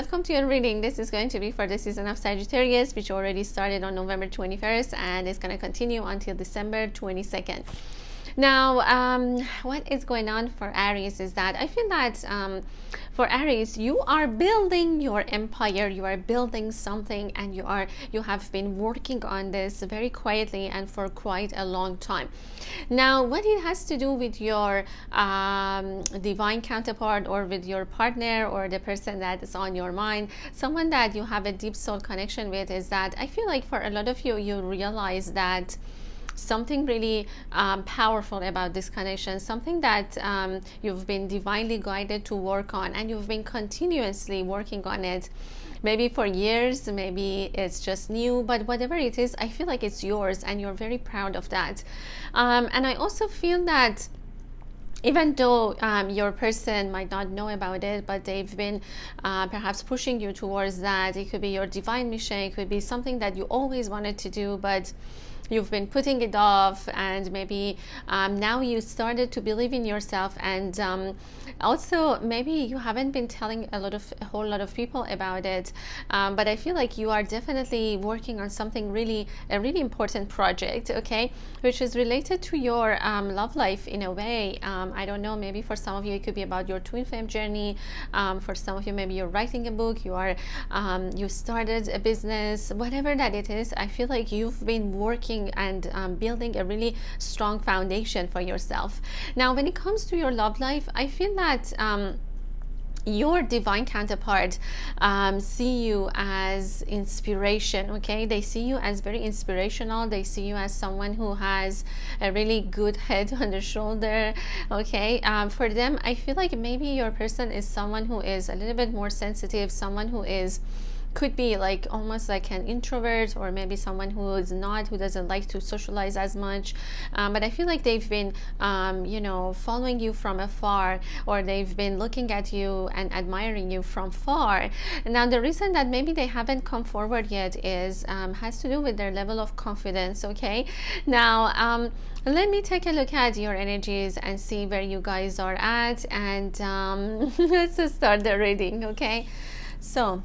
welcome to your reading. This is going to be for the season of Sagittarius, which already started on November 21st and is going to continue until December 22nd. Now, what is going on for Aries is that I feel that for Aries, you are building your empire, you are building something, and you have been working on this very quietly and for quite a long time. Now, what it has to do with your divine counterpart, or with your partner, or the person that is on your mind, someone that you have a deep soul connection with, is that I feel like for a lot of you, you realize that something really powerful about this connection, something that you've been divinely guided to work on, and you've been continuously working on it, maybe for years, maybe it's just new, but whatever it is, I feel like it's yours and you're very proud of that. And I also feel that even though your person might not know about it, but they've been perhaps pushing you towards that. It could be your divine mission, it could be something that you always wanted to do, but you've been putting it off, and maybe now you started to believe in yourself, and also maybe you haven't been telling a whole lot of people about it, but I feel like you are definitely working on something a really important project, okay, which is related to your love life in a way. I don't know, maybe for some of you it could be about your twin flame journey. For some of you, maybe you're writing a book, you started a business, whatever that it is. I feel like you've been working and building a really strong foundation for yourself. Now, when it comes to your love life, I feel that your divine counterpart see you as inspiration, okay? They see you as very inspirational. They see you as someone who has a really good head on the shoulder, okay? For them, I feel like maybe your person is someone who is a little bit more sensitive, someone who could be like almost like an introvert, or maybe someone who doesn't like to socialize as much, but I feel like they've been following you from afar, or they've been looking at you and admiring you from far. Now, the reason that maybe they haven't come forward yet is has to do with their level of confidence, okay? Now, let me take a look at your energies and see where you guys are at, and let's start the reading, okay? So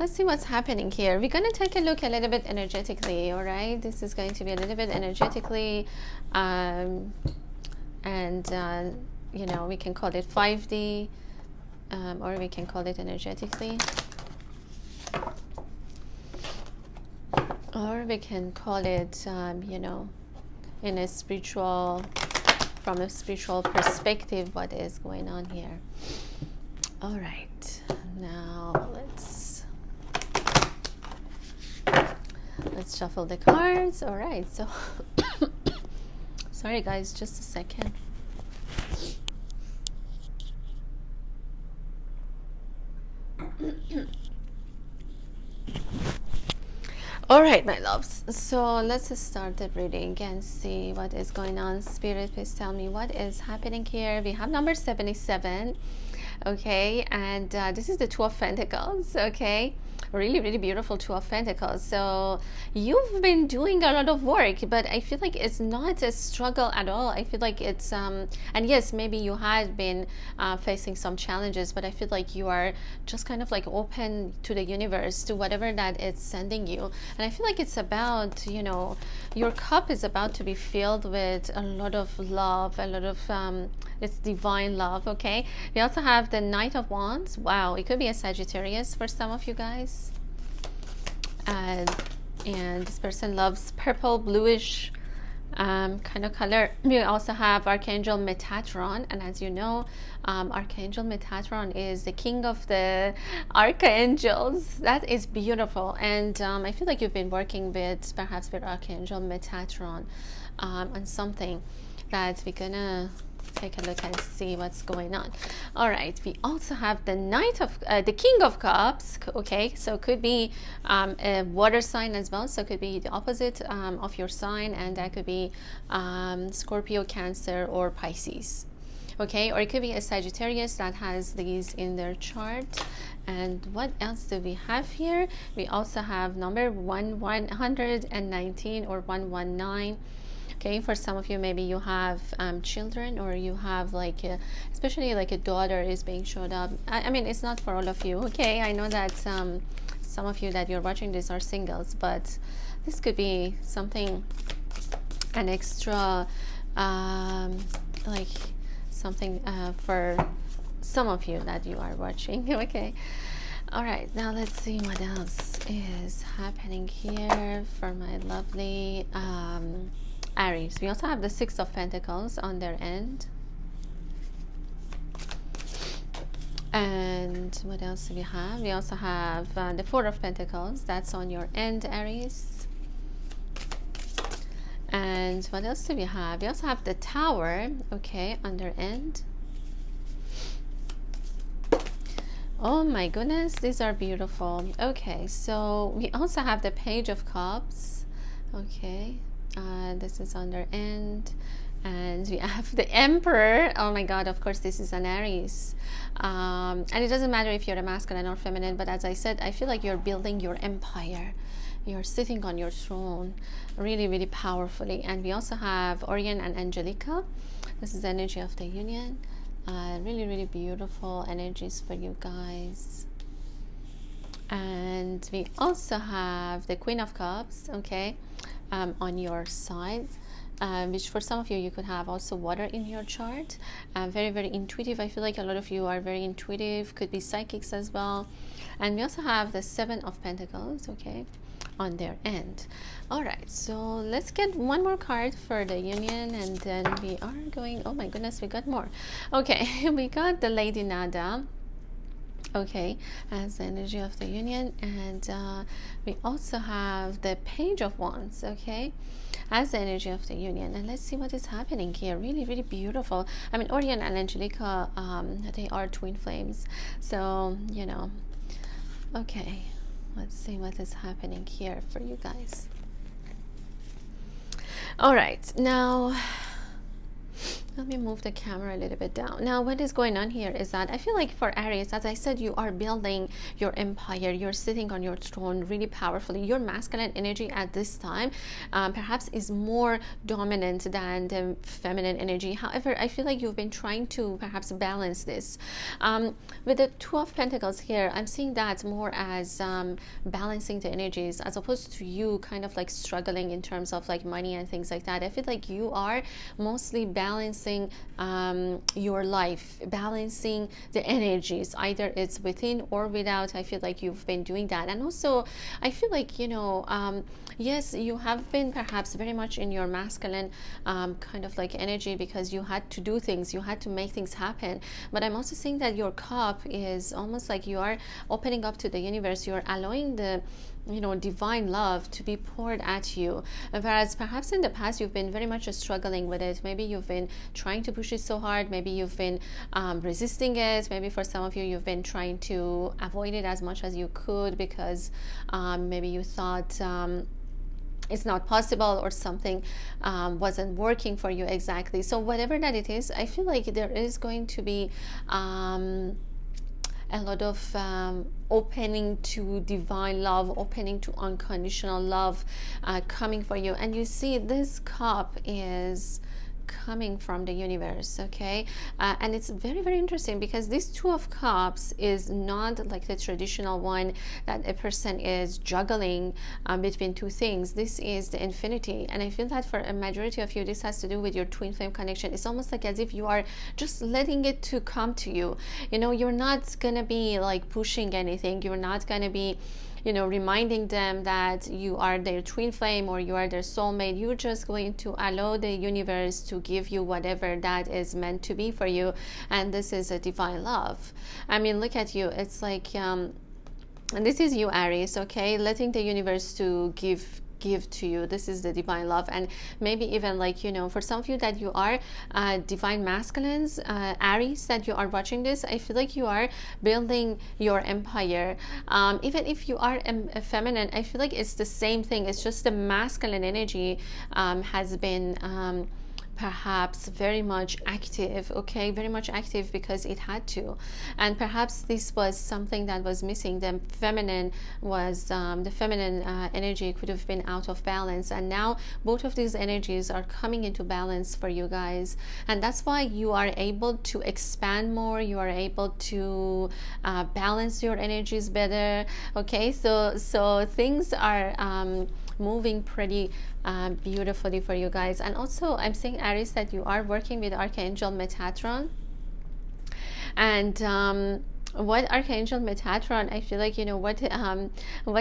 let's see what's happening here. We're going to take a look a little bit energetically, all right? This is going to be a little bit energetically, and we can call it 5D, or we can call it energetically, or we can call it, in a from a spiritual perspective, what is going on here. All right, now let's shuffle the cards. All right, so sorry guys, just a second. All right, my loves, so let's start the reading and see what is going on. Spirit, please tell me what is happening here. We have number 77, okay, and this is the Two of Pentacles, okay? Really, really beautiful Two of Pentacles. So you've been doing a lot of work, but I feel like it's not a struggle at all. I feel like it's and yes, maybe you had been facing some challenges, but I feel like you are just kind of like open to the universe, to whatever that it's sending you. And I feel like it's about, your cup is about to be filled with a lot of love, a lot of it's divine love, okay? We also have the Knight of Wands. Wow, it could be a Sagittarius for some of you guys. And this person loves purple, bluish kind of color. We also have Archangel Metatron, and as you know, Archangel Metatron is the king of the archangels. That is beautiful, and I feel like you've been working perhaps with Archangel Metatron on something that we're gonna take a look and see what's going on. All right, we also have the the King of Cups, okay? So it could be a water sign as well, so it could be the opposite of your sign, and that could be Scorpio, Cancer, or Pisces, okay? Or it could be a Sagittarius that has these in their chart. And what else do we have here? We also have number 119 or 119. Okay, for some of you, maybe you have children, or you have like especially like a daughter is being showed up. I mean, it's not for all of you. Okay, I know that some of you that you're watching this are singles, but this could be something, an extra like something for some of you that you are watching. Okay, all right, now let's see what else is happening here for my lovely Aries. We also have the Six of Pentacles on their end. And what else do we have? We also have the Four of Pentacles. That's on your end, Aries. And what else do we have? We also have the Tower, okay, on their end. Oh my goodness, these are beautiful. Okay, so we also have the Page of Cups. Okay, this is on their end. And we have the Emperor. Oh my god, of course this is an Aries. And it doesn't matter if you're a masculine or feminine, but as I said, I feel like you're building your empire. You're sitting on your throne really, really powerfully. And we also have Orion and Angelica. This is the energy of the union. Really, really beautiful energies for you guys. And we also have the Queen of Cups, okay, on your side. Which for some of you, you could have also water in your chart. Very, very intuitive. I feel like a lot of you are very intuitive, could be psychics as well. And we also have the Seven of Pentacles, okay, on their end. All right, so let's get one more card for the union, and then we are going, oh my goodness, we got more. Okay, we got the Lady Nada, okay, as the energy of the union, and we also have the Page of Wands, okay, as the energy of the union. And let's see what is happening here. Really, really beautiful. I mean, Orion and Angelica, they are twin flames, so you know. Okay, let's see what is happening here for you guys. All right, now let me move the camera a little bit down. Now, what is going on here is that I feel like for Aries, as I said, you are building your empire. You're sitting on your throne really powerfully. Your masculine energy at this time perhaps is more dominant than the feminine energy. However, I feel like you've been trying to perhaps balance this. With the Two of Pentacles here, I'm seeing that more as balancing the energies, as opposed to you kind of like struggling in terms of like money and things like that. I feel like you are mostly balancing your life, balancing the energies, either it's within or without. I feel like you've been doing that. And also I feel like, you know, yes, you have been perhaps very much in your masculine kind of like energy, because you had to do things, you had to make things happen. But I'm also seeing that your cup is almost like you are opening up to the universe. You're allowing the, you know, divine love to be poured at you, whereas perhaps in the past you've been very much struggling with it. Maybe you've been trying to push it so hard, maybe you've been resisting it, maybe for some of you you've been trying to avoid it as much as you could, because maybe you thought it's not possible, or something wasn't working for you exactly. So whatever that it is, I feel like there is going to be a lot of opening to divine love, opening to unconditional love coming for you. And you see this cup is coming from the universe, okay, and it's very, very interesting, because this Two of Cups is not like the traditional one that a person is juggling between two things. This is the infinity, and I feel that for a majority of you, this has to do with your twin flame connection. It's almost like as if you are just letting it to come to you. You know, you're not gonna be like pushing anything. You're not gonna be, you know, reminding them that you are their twin flame or you are their soulmate. You're just going to allow the universe to give you whatever that is meant to be for you. And this is a divine love. I mean, look at you. It's like, and this is you, Aries, okay? Letting the universe to give to you. This is the divine love. And maybe even like, you know, for some of you that you are divine masculines, Aries, that you are watching this, I feel like you are building your empire. Even if you are a feminine, I feel like it's the same thing. It's just the masculine energy has been perhaps very much active, okay, very much active because it had to. And perhaps this was something that was missing. The feminine was the feminine energy could have been out of balance, and now both of these energies are coming into balance for you guys, and that's why you are able to expand more, you are able to balance your energies better. Okay, so things are moving pretty beautifully for you guys. And also I'm seeing, Aries, that you are working with Archangel Metatron. And what Archangel Metatron, I feel like, you know, what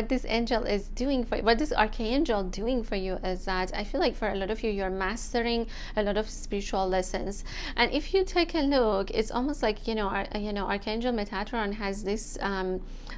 this angel is doing for, what this archangel doing for you is that I feel like for a lot of you, you're mastering a lot of spiritual lessons. And if you take a look, it's almost like, you know, Archangel Metatron has this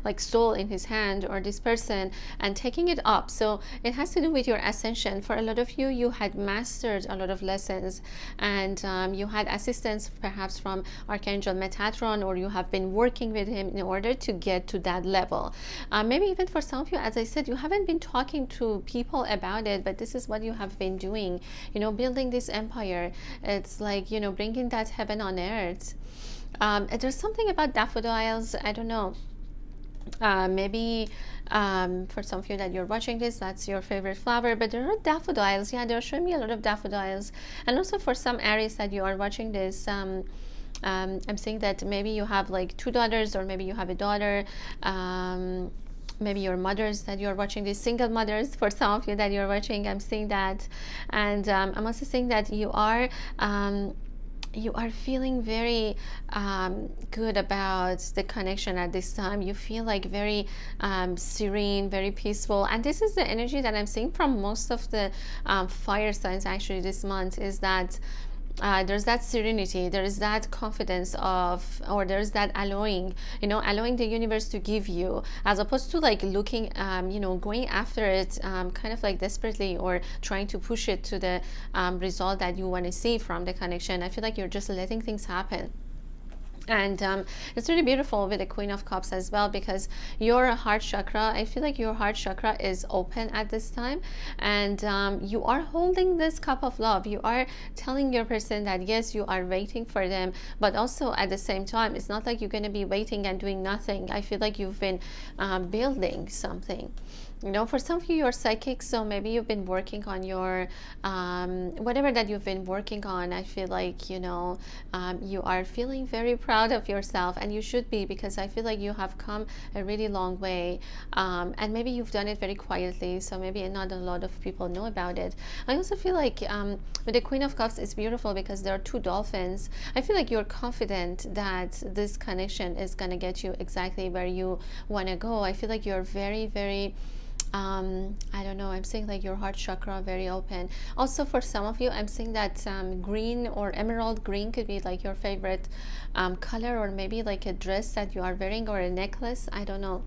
like soul in his hand, or this person, and taking it up. So it has to do with your ascension. For a lot of you, you had mastered a lot of lessons, and you had assistance perhaps from Archangel Metatron, or you have been working with him in order to get to that level. Maybe even for some of you, as I said, you haven't been talking to people about it, but this is what you have been doing, you know, building this empire. It's like, you know, bringing that heaven on earth. There's something about daffodils, I don't know. Maybe for some of you that you're watching this, that's your favorite flower, but there are daffodils. Yeah, they're showing me a lot of daffodils. And also for some Aries that you are watching this, I'm seeing that maybe you have like 2 daughters, or maybe you have a daughter. Maybe your mothers that you're watching this, single mothers for some of you that you're watching, I'm seeing that. And I'm also seeing that you are feeling very good about the connection at this time. You feel like very serene, very peaceful. And this is the energy that I'm seeing from most of the fire signs actually this month, is that there's that serenity, there is that confidence of, or there's that allowing, you know, allowing the universe to give you, as opposed to like looking, you know, going after it kind of like desperately, or trying to push it to the result that you want to see from the connection. I feel like you're just letting things happen. And it's really beautiful with the Queen of Cups as well, because your heart chakra, I feel like your heart chakra is open at this time, and you are holding this cup of love. You are telling your person that yes, you are waiting for them, but also at the same time, it's not like you're going to be waiting and doing nothing. I feel like you've been building something. You know, for some of you, you're psychic, so maybe you've been working on your whatever that you've been working on. I feel like, you know, you are feeling very proud of yourself, and you should be, because I feel like you have come a really long way, and maybe you've done it very quietly, so maybe not a lot of people know about it. I also feel like with the Queen of Cups, it's beautiful because there are 2 dolphins. I feel like you're confident that this connection is going to get you exactly where you want to go. I feel like you're very, very I don't know, I'm seeing like your heart chakra very open. Also for some of you, I'm seeing that green or emerald green could be like your favorite color, or maybe like a dress that you are wearing, or a necklace, I don't know,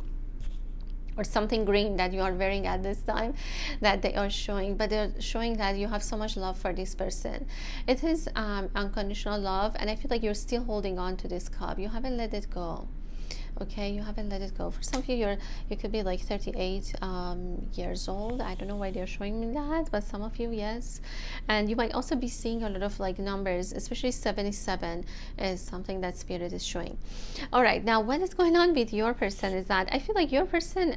or something green that you are wearing at this time that they are showing. But they're showing that you have so much love for this person. It is unconditional love, and I feel like you're still holding on to this cup. You haven't let it go. Okay, you haven't let it go. For some of you, you could be like 38 years old. I don't know why they're showing me that, but some of you, yes. And you might also be seeing a lot of like numbers, especially 77 is something that Spirit is showing. All right, now what is going on with your person is that I feel like your person,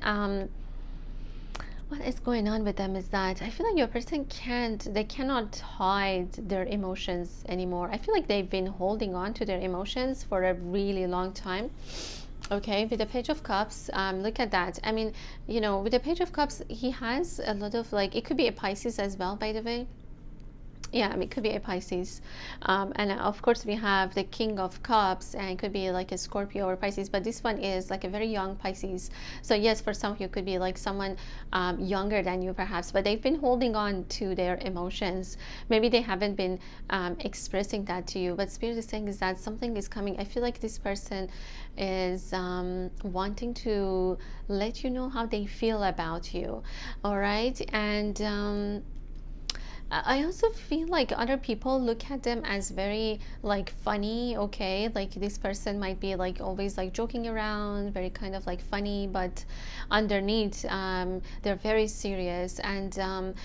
what is going on with them is that I feel like your person cannot hide their emotions anymore. I feel like they've been holding on to their emotions for a really long time. Okay, with the Page of Cups, look at that. I mean, you know, with the Page of Cups, he has a lot of like, it could be a Pisces as well, by the way. Yeah, I mean, it could be a Pisces. And of course, we have the King of Cups, and it could be like a Scorpio or Pisces, but this one is like a very young Pisces. So yes, for some of you, it could be like someone younger than you perhaps, but they've been holding on to their emotions. Maybe they haven't been expressing that to you, but Spirit is saying is that something is coming. I feel like this person is wanting to let you know how they feel about you. All right, and I also feel like other people look at them as very like funny, okay? Like this person might be like always like joking around, very kind of like funny, but underneath they're very serious. And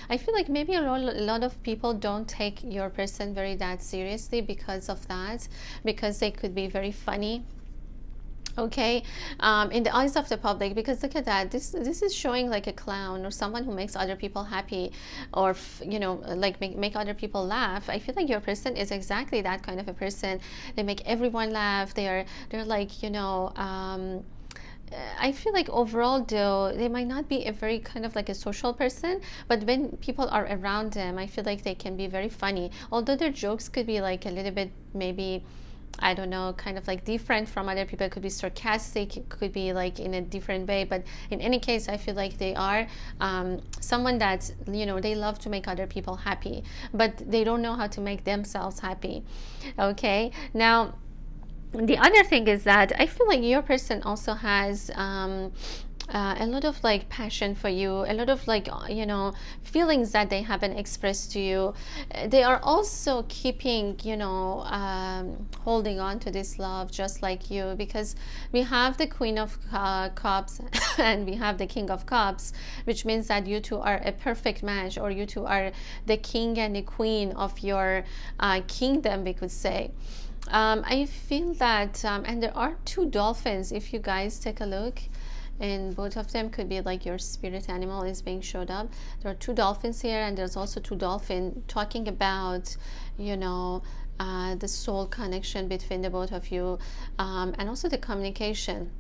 I feel like maybe a lot of people don't take your person very that seriously because of that, because they could be very funny, okay, in the eyes of the public. Because look at that, this is showing like a clown or someone who makes other people happy, or you know, like make other people laugh. I feel like your person is exactly that kind of a person. They make everyone laugh. They're like, you know, I feel like overall though they might not be a very kind of like a social person, but when people are around them, I feel like they can be very funny, although their jokes could be like a little bit maybe, I don't know, kind of like different from other people. It could be sarcastic, it could be like in a different way, but in any case I feel like they are someone that, you know, they love to make other people happy, but they don't know how to make themselves happy. Okay, now the other thing is that I feel like your person also has a lot of like passion for you, a lot of like, you know, feelings that they haven't expressed to you. They are also keeping, you know, holding on to this love just like you, because we have the Queen of Cups and we have the King of Cups, which means that you two are a perfect match, or you two are the king and the queen of your kingdom, we could say. I feel that and there are two dolphins, if you guys take a look, and both of them could be like your spirit animal is being showed up. There are two dolphins here, and there's also two dolphins talking about, you know, the soul connection between the both of you, and also the communication.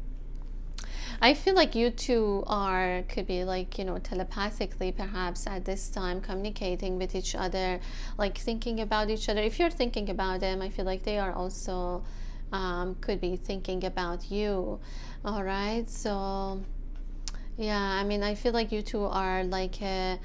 I feel like you two could be like, you know, telepathically perhaps at this time communicating with each other, like thinking about each other. If you're thinking about them, I feel like they are also could be thinking about you. All right, so yeah, I mean, I feel like you two are like a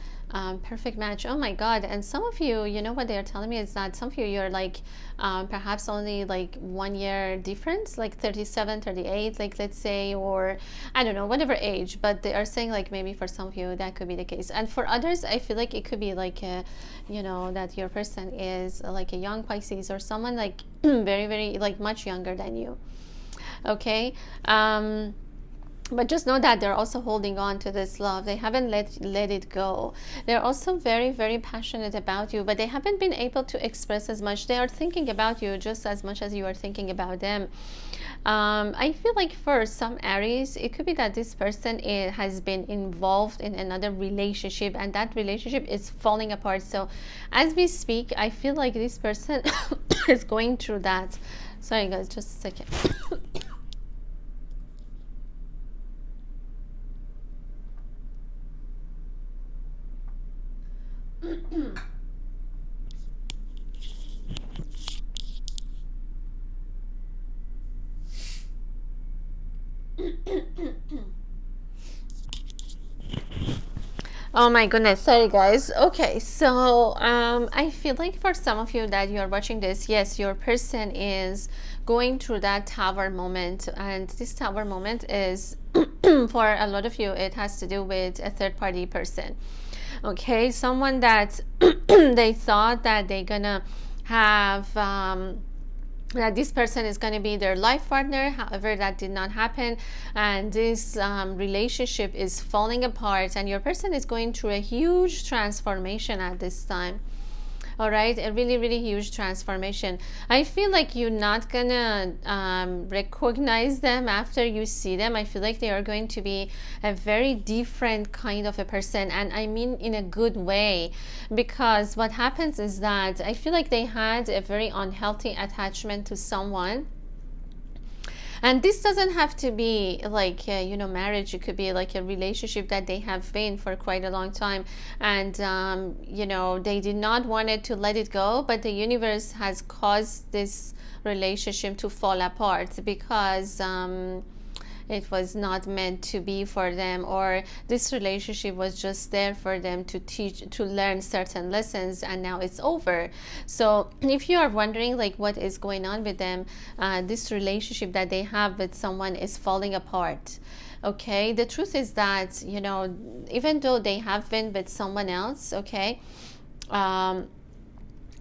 perfect match. Oh my God. And some of you, you know what they're telling me is that some of you, you're like perhaps only like 1 year difference, like 37, 38, like let's say, or I don't know, whatever age. But they are saying like maybe for some of you that could be the case. And for others, I feel like it could be like a, you know, that your person is like a young Pisces or someone like very, very like much younger than you. Okay. But just know that they're also holding on to this love. They haven't let it go. They're also very, very passionate about you, but they haven't been able to express as much. They are thinking about you just as much as you are thinking about them. I feel like for some Aries, it could be that this person has been involved in another relationship, and that relationship is falling apart. So as we speak, I feel like this person is going through that. Sorry guys, just a second. Oh my goodness, sorry guys. Okay, so I feel like for some of you that you are watching this, yes, your person is going through that tower moment, and this tower moment is for a lot of you, it has to do with a third party person. Okay, someone that they thought that they're gonna have that this person is going to be their life partner. However, that did not happen, and this relationship is falling apart, and your person is going through a huge transformation at this time. All right, a really, really huge transformation. I feel like you're not gonna recognize them after you see them. I feel like they are going to be a very different kind of a person, and I mean in a good way, because what happens is that I feel like they had a very unhealthy attachment to someone. And this doesn't have to be like you know, marriage. It could be like a relationship that they have been for quite a long time, and you know, they did not want it to let it go, but the universe has caused this relationship to fall apart because it was not meant to be for them, or this relationship was just there for them to learn certain lessons, and now it's over. So if you are wondering like what is going on with them, this relationship that they have with someone is falling apart. Okay, the truth is that, you know, even though they have been with someone else, okay, um,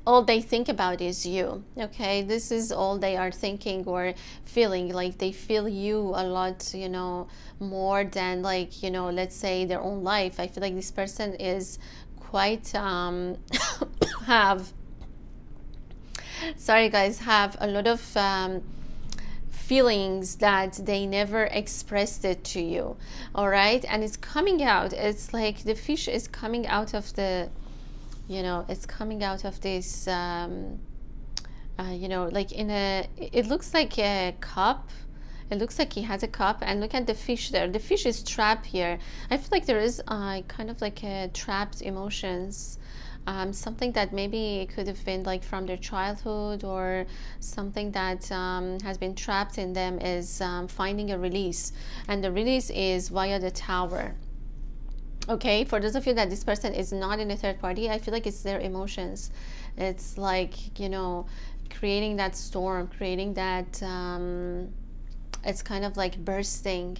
all they think about is you. Okay, this is all they are thinking or feeling. Like they feel you a lot, you know, more than, like, you know, let's say their own life. I feel like this person is quite have, sorry guys, have a lot of feelings that they never expressed it to you. All right, and it's coming out. It's like the fish is coming out of the, you know, it's coming out of this you know, like in a, it looks like a cup. It looks like he has a cup, and look at the fish there. The fish is trapped here. I feel like there is kind of like a trapped emotions, something that maybe could have been like from their childhood, or something that has been trapped in them is finding a release, and the release is via the Tower. Okay, for those of you that this person is not in a third party, I feel like it's their emotions. It's like, you know, creating that storm, creating that it's kind of like bursting.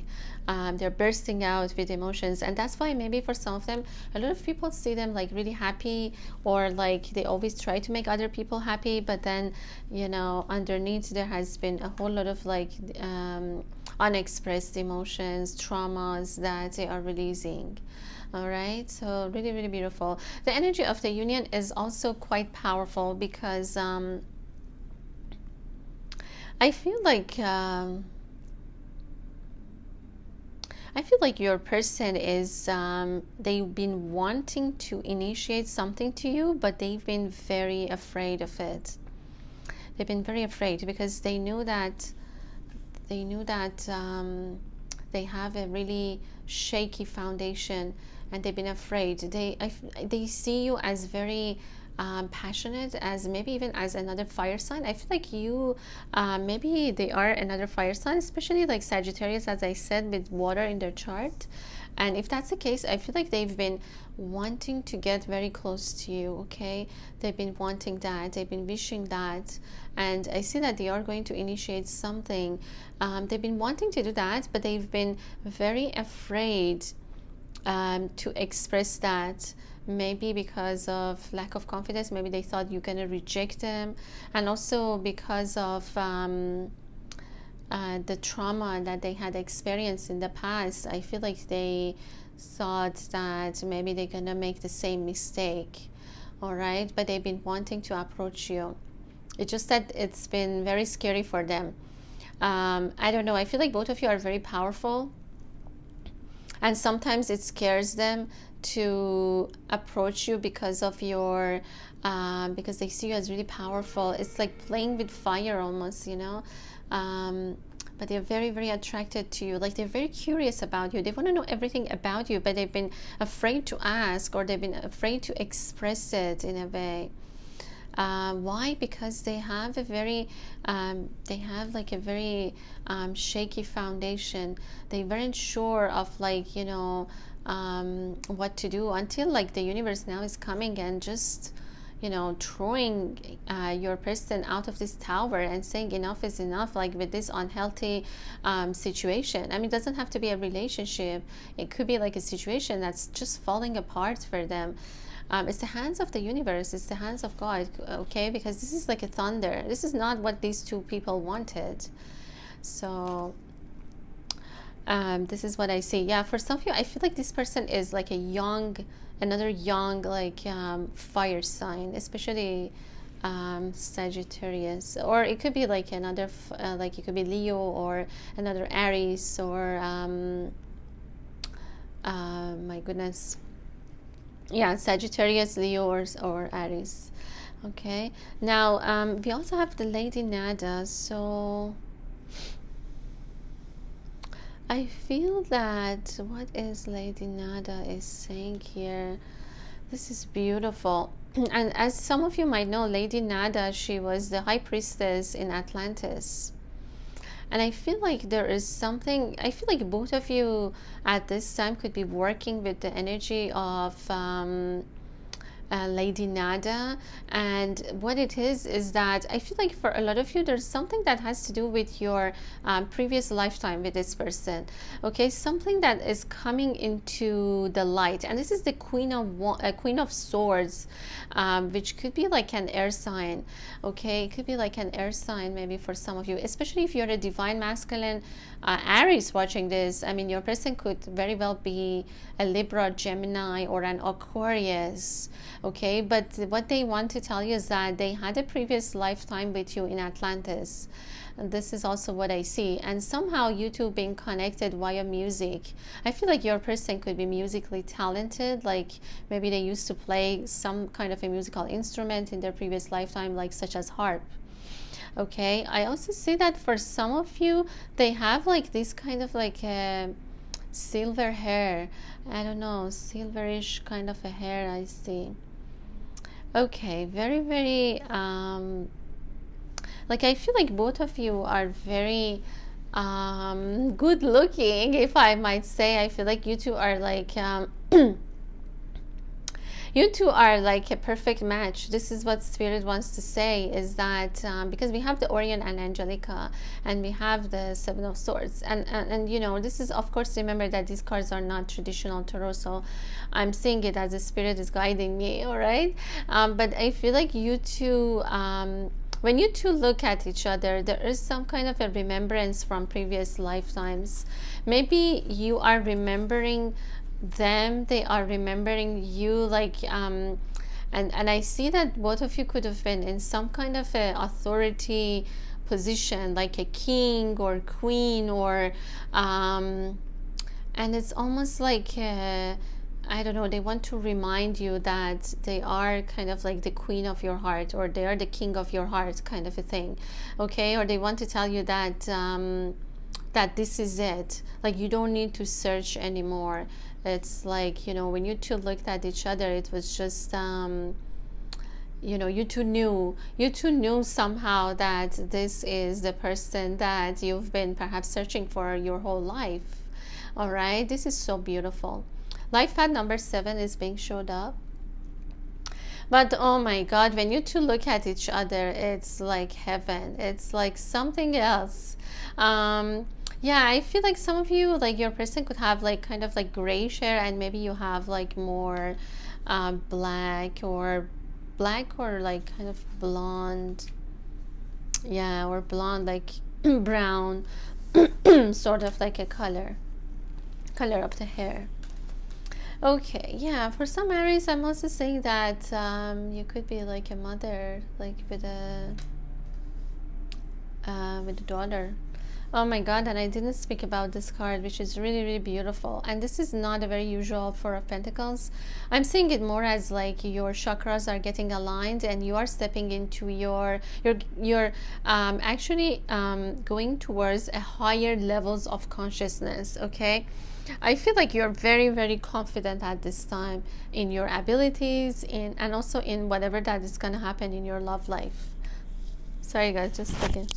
They're bursting out with emotions, and that's why maybe for some of them, a lot of people see them like really happy, or like they always try to make other people happy, but then, you know, underneath there has been a whole lot of like unexpressed emotions, traumas that they are releasing. All right, so really, really beautiful. The energy of the union is also quite powerful, because I feel like your person is they've been wanting to initiate something to you, but they've been very afraid of it. They've been very afraid because they knew that they have a really shaky foundation, and they've been afraid. They see you as very passionate, as maybe even as another fire sign. I feel like you maybe they are another fire sign, especially like Sagittarius, as I said, with water in their chart. And if that's the case, I feel like they've been wanting to get very close to you. Okay, they've been wanting that, they've been wishing that, and I see that they are going to initiate something. They've been wanting to do that, but they've been very afraid to express that, maybe because of lack of confidence. Maybe they thought you're gonna reject them, and also because of the trauma that they had experienced in the past. I feel like they thought that maybe they're gonna make the same mistake. All right, but they've been wanting to approach you. It's just that it's been very scary for them. I don't know, I feel like both of you are very powerful, and sometimes it scares them to approach you because of your because they see you as really powerful. It's like playing with fire almost, you know. But they're very, very attracted to you. Like they're very curious about you. They want to know everything about you, but they've been afraid to ask, or they've been afraid to express it in a way. Why? Because they have a very they have like a very shaky foundation. They weren't sure of, like, you know, what to do, until like the universe now is coming and just, you know, throwing your person out of this tower and saying enough is enough, like with this unhealthy situation. I mean, it doesn't have to be a relationship. It could be like a situation that's just falling apart for them. It's the hands of the universe, it's the hands of God, okay? Because this is like a thunder. This is not what these two people wanted. So this is what I see. Yeah, for some of you, I feel like this person is like a young, another young, like fire sign, especially Sagittarius, or it could be like another like it could be Leo, or another Aries, or my goodness, yeah, Sagittarius, Leo, or Aries. Okay, now we also have the Lady Nada. So I feel that what is Lady Nada is saying here, this is beautiful. And as some of you might know, Lady Nada, she was the high priestess in Atlantis. And I feel like there is something, I feel like both of you at this time could be working with the energy of Lady Nada. And what it is that I feel like for a lot of you there's something that has to do with your previous lifetime with this person. Okay, something that is coming into the light, and this is the Queen of Swords, which could be like an air sign. Okay, it could be like an air sign maybe for some of you, especially if you're a divine masculine Aries watching this. I mean, your person could very well be a Libra, Gemini, or an Aquarius. Okay, but what they want to tell you is that they had a previous lifetime with you in Atlantis. And this is also what I see. And somehow you two being connected via music. I feel like your person could be musically talented. Like maybe they used to play some kind of a musical instrument in their previous lifetime, like such as harp. Okay, I also see that for some of you, they have like this kind of like silver hair. I don't know, silverish kind of a hair I see. Okay, very, very, like I feel like both of you are very good looking, if I might say. I feel like you two are like, you two are like a perfect match. This is what Spirit wants to say, is that because we have the Orion and Angelica, and we have the Seven of Swords, and you know, this is, of course, remember that these cards are not traditional tarot, so I'm seeing it as the Spirit is guiding me. All right, but I feel like you two, when you two look at each other, there is some kind of a remembrance from previous lifetimes. Maybe you are remembering them, they are remembering you, like and I see that both of you could have been in some kind of a authority position, like a king or queen, or and it's almost like I don't know, they want to remind you that they are kind of like the queen of your heart, or they are the king of your heart, kind of a thing. Okay, or they want to tell you that that this is it, like you don't need to search anymore. It's like, you know, when you two looked at each other, it was just you know, you two knew somehow that this is the person that you've been perhaps searching for your whole life. All right, this is so beautiful. Life path number 7 is being showed up. But oh my God, when you two look at each other, it's like heaven. It's like something else. Yeah, I feel like some of you, like your person could have like kind of like grayish hair, and maybe you have like more black or like kind of blonde. Yeah, or blonde, like brown, sort of like a color of the hair. Okay, yeah, for some Aries, I'm also saying that you could be like a mother, like with a daughter. Oh my God, and I didn't speak about this card, which is really, really beautiful. And this is not a very usual Four of Pentacles. I'm seeing it more as like your chakras are getting aligned, and you are stepping into your actually going towards a higher levels of consciousness. Okay, I feel like you're very, very confident at this time in your abilities, and also in whatever that is going to happen in your love life. Sorry guys, just a second.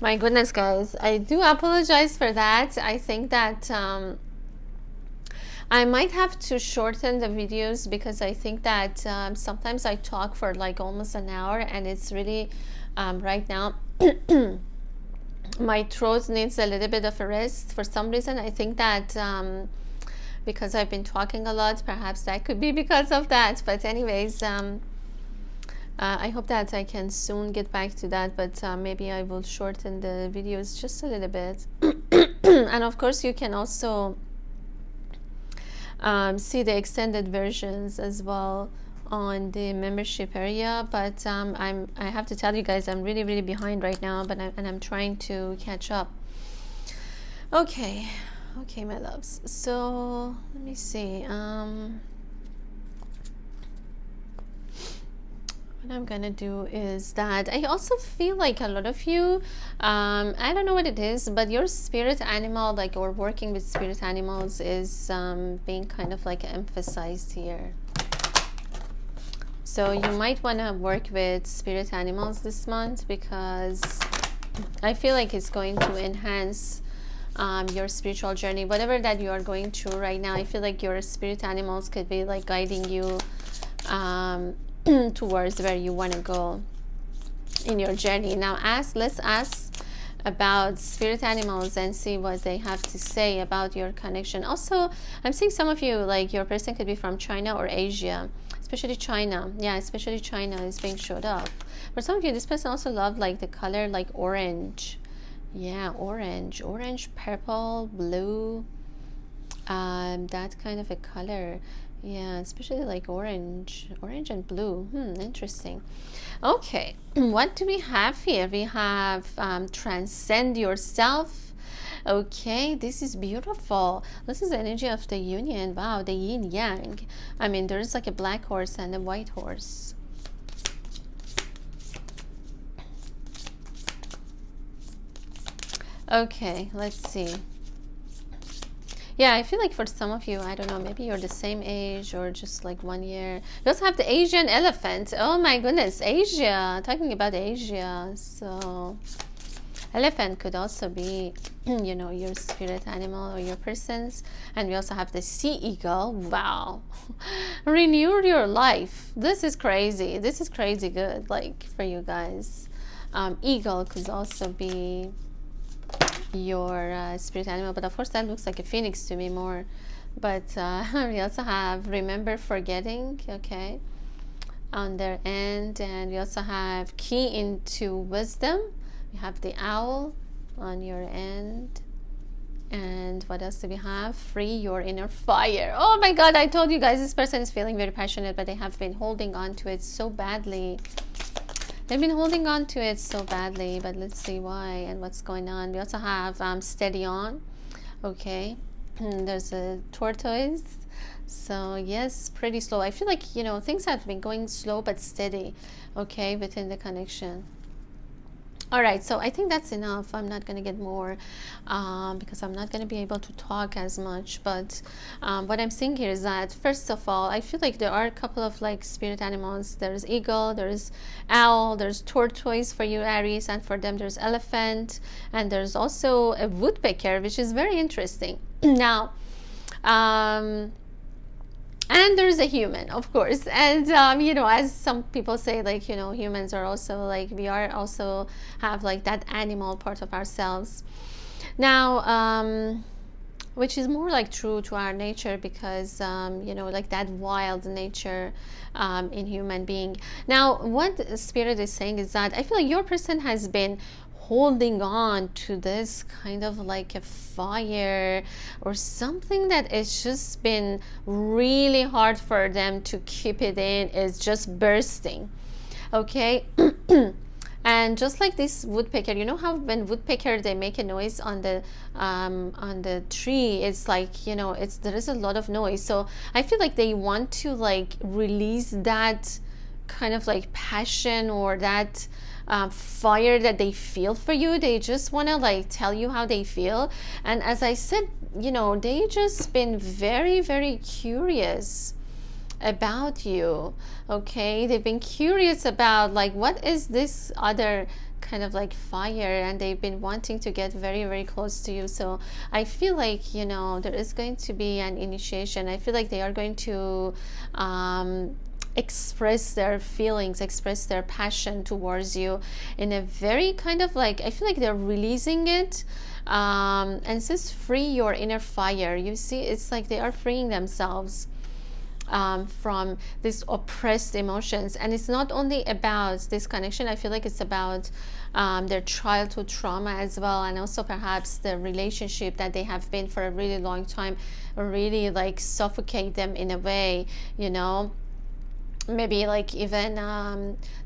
My goodness, guys, I do apologize for that. I think that I might have to shorten the videos, because I think that sometimes I talk for like almost an hour, and it's really right now my throat needs a little bit of a rest for some reason. I think that because I've been talking a lot, perhaps that could be because of that. But anyways, I hope that I can soon get back to that, but maybe I will shorten the videos just a little bit. And of course you can also see the extended versions as well on the membership area. But I have to tell you guys, I'm really, really behind right now, but I'm trying to catch up. Okay, my loves, so let me see, what I'm gonna do is that I also feel like a lot of you, I don't know what it is, but your spirit animal, like, or working with spirit animals is being kind of like emphasized here. So you might want to work with spirit animals this month, because I feel like it's going to enhance your spiritual journey, whatever that you are going through right now. I feel like your spirit animals could be like guiding you towards where you want to go in your journey. Now let's ask about spirit animals and see what they have to say about your connection. Also, I'm seeing some of you, like, your person could be from China or Asia, especially China. Yeah, especially China is being showed up. For some of you, this person also loved like the color like orange. Yeah, orange, purple, blue, that kind of a color. Yeah, especially like orange and blue. Interesting. Okay, what do we have here? We have transcend yourself. Okay, this is beautiful. This is the energy of the union. Wow, the yin yang. I mean, there's like a black horse and a white horse. Okay, let's see. Yeah, I feel like for some of you, I don't know, maybe you're the same age or just like 1 year. You also have the Asian elephant. Oh my goodness, Asia. Talking about Asia. So elephant could also be, you know, your spirit animal or your person's. And we also have the sea eagle. Wow. Renew your life. This is crazy. This is crazy good, like, for you guys. Eagle could also be your spirit animal, but of course that looks like a phoenix to me more. But we also have remember forgetting, okay, on their end. And we also have key into wisdom. We have the owl on your end. And what else do we have? Free your inner fire. Oh my god, I told you guys, this person is feeling very passionate, but they have been holding on to it so badly. They've been holding on to it so badly, but let's see why and what's going on. We also have steady on. Okay, there's a tortoise. So yes, pretty slow. I feel like, you know, things have been going slow but steady, okay, within the connection. All right, so I think that's enough. I'm not going to get more because I'm not going to be able to talk as much. But what I'm seeing here is that, first of all, I feel like there are a couple of like spirit animals. There's eagle, there's owl, there's tortoise for you, Aries, and for them there's elephant, and there's also a woodpecker, which is very interesting. Now, and there's a human, of course. And you know, as some people say, like, you know, humans are also like, we are also have like that animal part of ourselves now, which is more like true to our nature, because you know, like that wild nature in human being. Now, what Spirit is saying is that I feel like your person has been holding on to this kind of like a fire or something that it's just been really hard for them to keep it in. It's just bursting, okay. And just like this woodpecker, you know how when woodpecker they make a noise on the tree, it's like, you know, it's, there is a lot of noise. So I feel like they want to like release that kind of like passion or that fire that they feel for you. They just want to like tell you how they feel. And as I said, you know, they just been very, very curious about you, okay. They've been curious about like, what is this other kind of like fire, and they've been wanting to get very, very close to you. So I feel like, you know, there is going to be an initiation. I feel like they are going to express their feelings, express their passion towards you in a very kind of like, I feel like they're releasing it. And it says free your inner fire. You see, it's like they are freeing themselves from these oppressed emotions. And it's not only about this connection. I feel like it's about their childhood trauma as well, and also perhaps the relationship that they have been for a really long time really like suffocate them in a way, you know. Maybe like even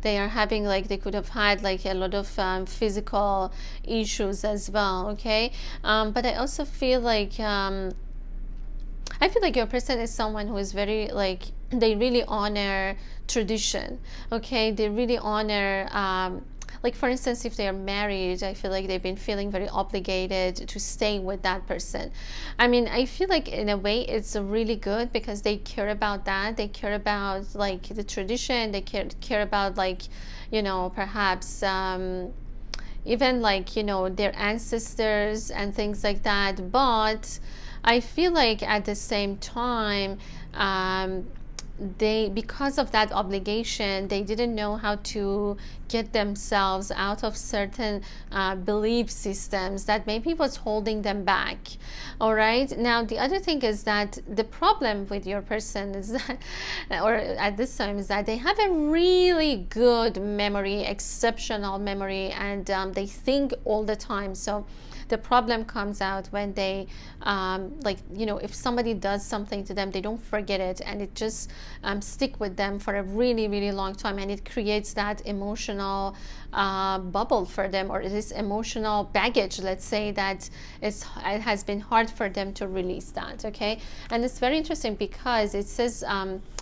they are having like, they could have had like a lot of physical issues as well, okay. But I also feel like I feel like your person is someone who is very like, they really honor tradition. Okay, they really honor like for instance, if they are married, I feel like they've been feeling very obligated to stay with that person. I mean, I feel like in a way it's really good because they care about that. They care about like the tradition. They care about like, you know, perhaps even like, you know, their ancestors and things like that. But I feel like at the same time, they, because of that obligation, they didn't know how to get themselves out of certain belief systems that maybe was holding them back. All right, now the other thing is that the problem with your person is that, or at this time, is that they have a really good memory, exceptional memory, and they think all the time. So the problem comes out when they like, you know, if somebody does something to them, they don't forget it, and it just stick with them for a really, really long time, and it creates that emotional bubble for them, or this emotional baggage, let's say, that it has been hard for them to release that. Okay, and it's very interesting because it says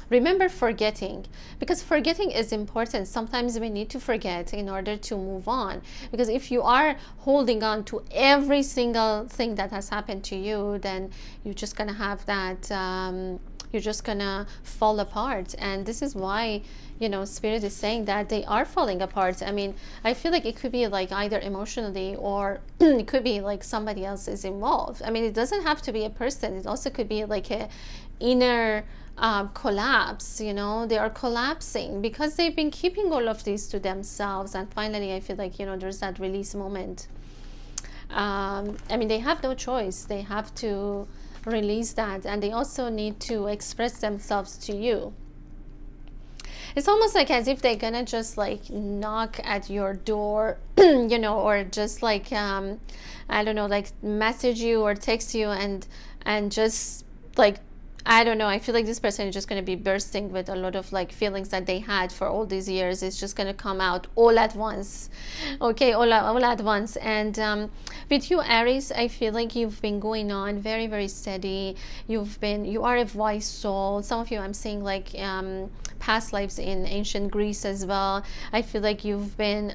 remember forgetting, because forgetting is important. Sometimes we need to forget in order to move on, because if you are holding on to every single thing that has happened to you, then you're just gonna have that you're just gonna fall apart. And this is why, you know, spirit is saying that they are falling apart. I mean, I feel like it could be like either emotionally, or it could be like somebody else is involved. I mean, it doesn't have to be a person. It also could be like a inner collapse. You know, they are collapsing because they've been keeping all of these to themselves, and finally I feel like, you know, there's that release moment. I mean, they have no choice. They have to release that, and they also need to express themselves to you. It's almost like as if they're gonna just like knock at your door, you know, or just like I don't know, like message you or text you, and just like, I don't know, I feel like this person is just going to be bursting with a lot of like feelings that they had for all these years. It's just going to come out all at once. Okay, all at once. And with you, Aries, I feel like you've been going on very, very steady. You are a wise soul. Some of you, I'm seeing like past lives in ancient Greece as well. I feel like you've been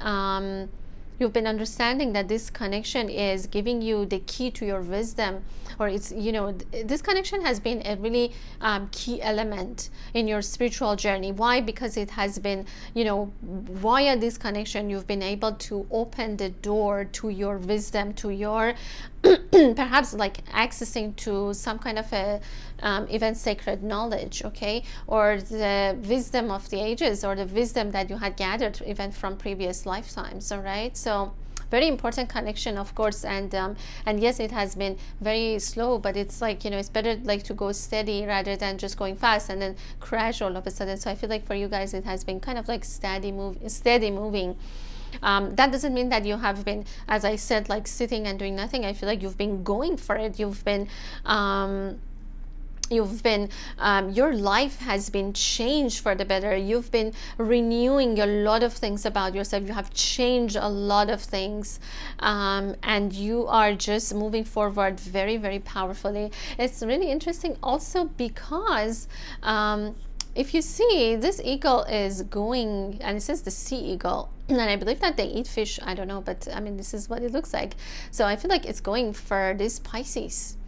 understanding that this connection is giving you the key to your wisdom, or it's, you know, this connection has been a really key element in your spiritual journey. Why? Because it has been, you know, via this connection you've been able to open the door to your wisdom, to your perhaps like accessing to some kind of a even sacred knowledge, okay, or the wisdom of the ages, or the wisdom that you had gathered even from previous lifetimes. All right, so very important connection, of course. And yes, it has been very slow, but it's like, you know, it's better like to go steady rather than just going fast and then crash all of a sudden. So I feel like for you guys, it has been kind of like steady moving. That doesn't mean that you have been, as I said, like sitting and doing nothing. I feel like you've been going for it. You've been your life has been changed for the better. You've been renewing a lot of things about yourself. You have changed a lot of things, and you are just moving forward very, very powerfully. It's really interesting also because if you see, this eagle is going, and it says the sea eagle, and I believe that they eat fish. I don't know, but I mean, this is what it looks like. So I feel like it's going for this Pisces.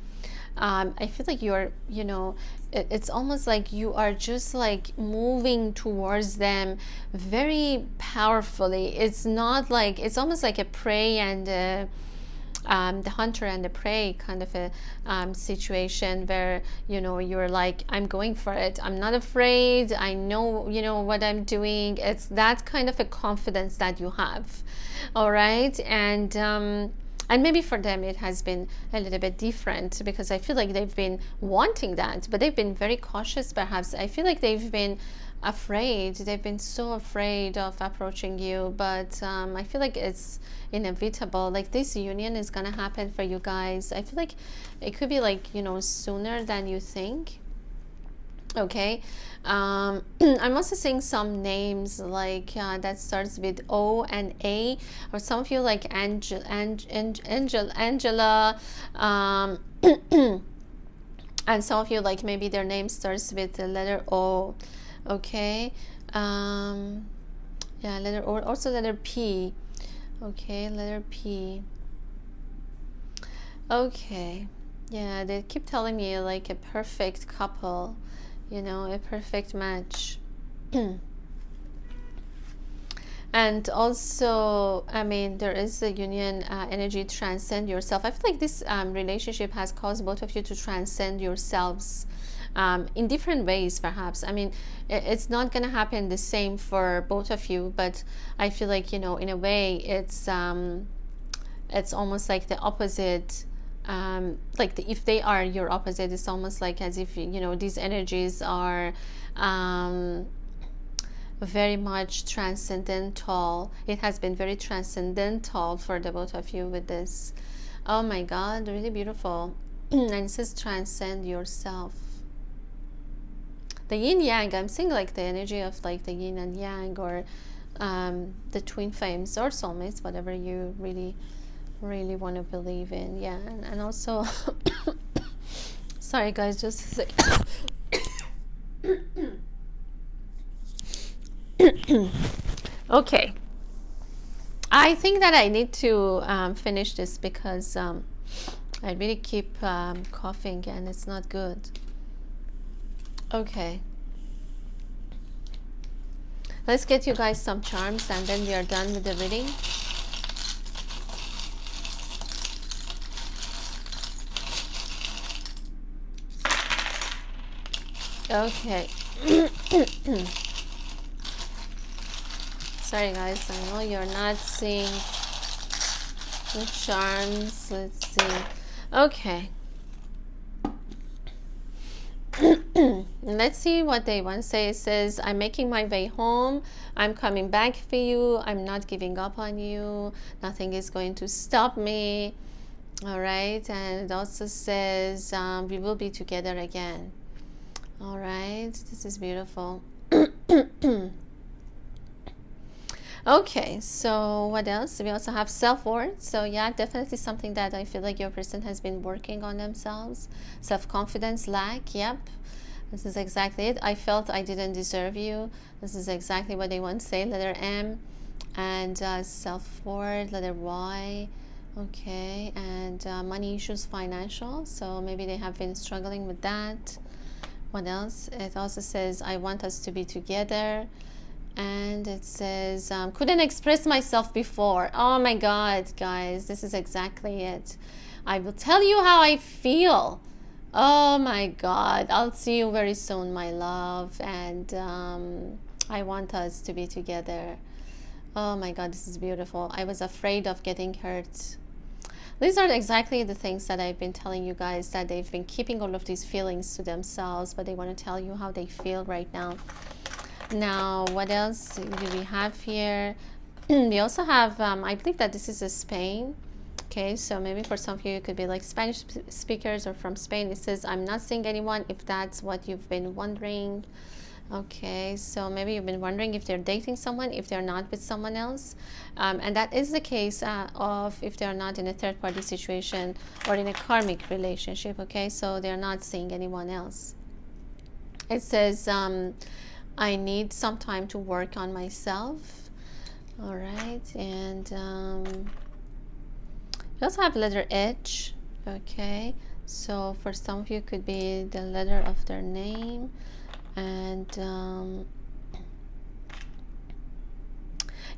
I feel like you're, you know, it's almost like you are just like moving towards them very powerfully. It's not like, it's almost like a prey and the hunter and the prey kind of a situation where, you know, you're like, I'm going for it. I'm not afraid. I know, you know, what I'm doing. It's that kind of a confidence that you have. All right. And maybe for them it has been a little bit different, because I feel like they've been wanting that, but they've been very cautious perhaps. I feel like they've been afraid. They've been so afraid of approaching you, but I feel like it's inevitable. Like this union is gonna happen for you guys. I feel like it could be like, you know, sooner than you think. Okay, I'm also seeing some names like that starts with O and A, or some of you like Angela, And some of you, like maybe their name starts with the letter O. Okay. Yeah, letter O, also letter P. Okay, letter P. Okay. Yeah, they keep telling me like a perfect couple, you know, a perfect match. And also, I mean, there is a union energy, transcend yourself. I feel like this relationship has caused both of you to transcend yourselves in different ways, perhaps. I mean, it's not going to happen the same for both of you, but I feel like, you know, in a way, it's almost like the opposite. Like if they are your opposite, it's almost like as if, you know, these energies are very much transcendental. It has been very transcendental for the both of you with this. Oh my God, really beautiful. And it says transcend yourself. The yin yang, I'm seeing like the energy of like the yin and yang, or the twin flames or soulmates, whatever you really want to believe in. Yeah. And also sorry guys, just a second. Okay, I think that I need to finish this because I really keep coughing and it's not good. Okay, let's get you guys some charms and then we are done with the reading. Okay. Sorry guys, I know you're not seeing the charms. Let's see. Okay. Let's see what they want to say. It says, I'm making my way home. I'm coming back for you. I'm not giving up on you. Nothing is going to stop me. All right. And it also says, we will be together again. All right. This is beautiful. Okay, so what else? We also have self-worth. So yeah, definitely something that I feel like your person has been working on themselves. Self-confidence lack. Yep, this is exactly it. I felt I didn't deserve you. This is exactly what they want to say. Letter M. And self-worth, letter Y. Okay, and money issues, financial. So maybe they have been struggling with that. What else? It also says, I want us to be together. And it says, couldn't express myself before. Oh my God, guys, this is exactly it. I will tell you how I feel. Oh my God, I'll see you very soon, my love. And I want us to be together. Oh my God, this is beautiful. I was afraid of getting hurt. These are exactly the things that I've been telling you guys, that they've been keeping all of these feelings to themselves, but they want to tell you how they feel right now. Now, what else do we have here? We also have, I believe that this is a Spain. Okay, so maybe for some of you, it could be like Spanish speakers or from Spain. It says, I'm not seeing anyone, if that's what you've been wondering. Okay, so maybe you've been wondering if they're dating someone, if they're not with someone else. And that is the case of if they're not in a third-party situation or in a karmic relationship. Okay, so they're not seeing anyone else. It says, I need some time to work on myself. All right, and we also have letter H. Okay, so for some of you, it could be the letter of their name. And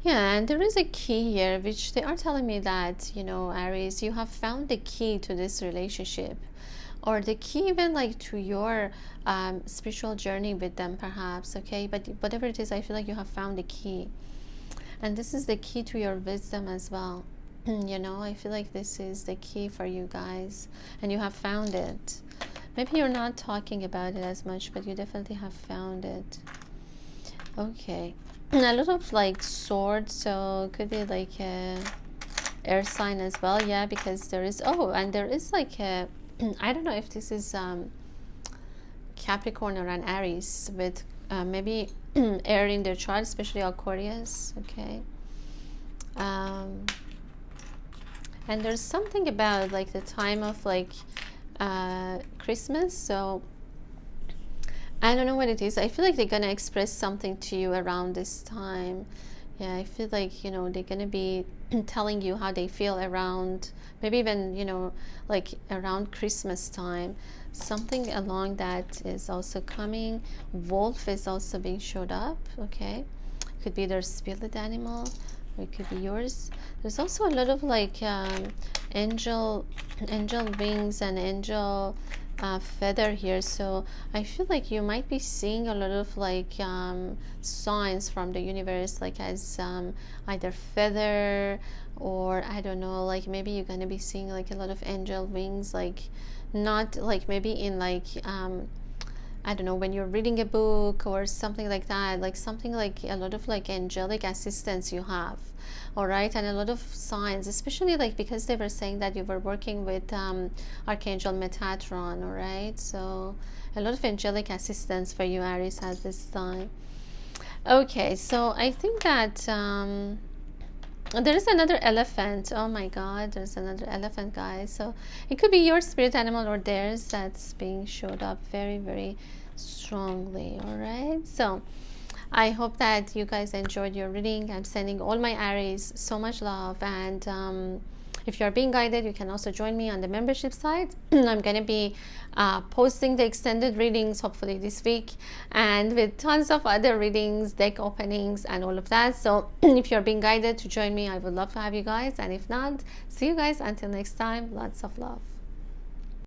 yeah, and there is a key here, which they are telling me that, you know, Aries, you have found the key to this relationship, or the key even like to your spiritual journey with them, perhaps. Okay, but whatever it is, I feel like you have found the key, and this is the key to your wisdom as well. You know, I feel like this is the key for you guys, and you have found it. Maybe you're not talking about it as much, but you definitely have found it. Okay, a lot of like swords, so it could be like a air sign as well. Yeah, because there is, oh, and there is like a I don't know if this is Capricorn or an Aries with maybe air in their chart, especially Aquarius. Okay, and there's something about like the time of like Christmas. So I don't know what it is. I feel like they're gonna express something to you around this time. Yeah, I feel like, you know, they're gonna be telling you how they feel around, maybe even, you know, like around Christmas time. Something along that is also coming. Wolf is also being showed up. Okay, could be their spirit animal, or it could be yours. There's also a lot of like angel wings and angel feather here. So I feel like you might be seeing a lot of like signs from the universe, like as either feather, or I don't know, like maybe you're gonna be seeing like a lot of angel wings, like not like maybe in like I don't know, when you're reading a book or something like that, like something like a lot of like angelic assistance you have. All right, and a lot of signs, especially like because they were saying that you were working with Archangel Metatron. All right, so a lot of angelic assistance for you, Aries, at this time. Okay, so I think that there is another elephant. Oh my god, there's another elephant, guys. So it could be your spirit animal or theirs that's being showed up very, very strongly. All right, so I hope that you guys enjoyed your reading. I'm sending all my Aries so much love, and if you are being guided, you can also join me on the membership site. I'm going to be posting the extended readings hopefully this week, and with tons of other readings, deck openings, and all of that. So if you're being guided to join me, I would love to have you guys, and if not, see you guys until next time. Lots of love.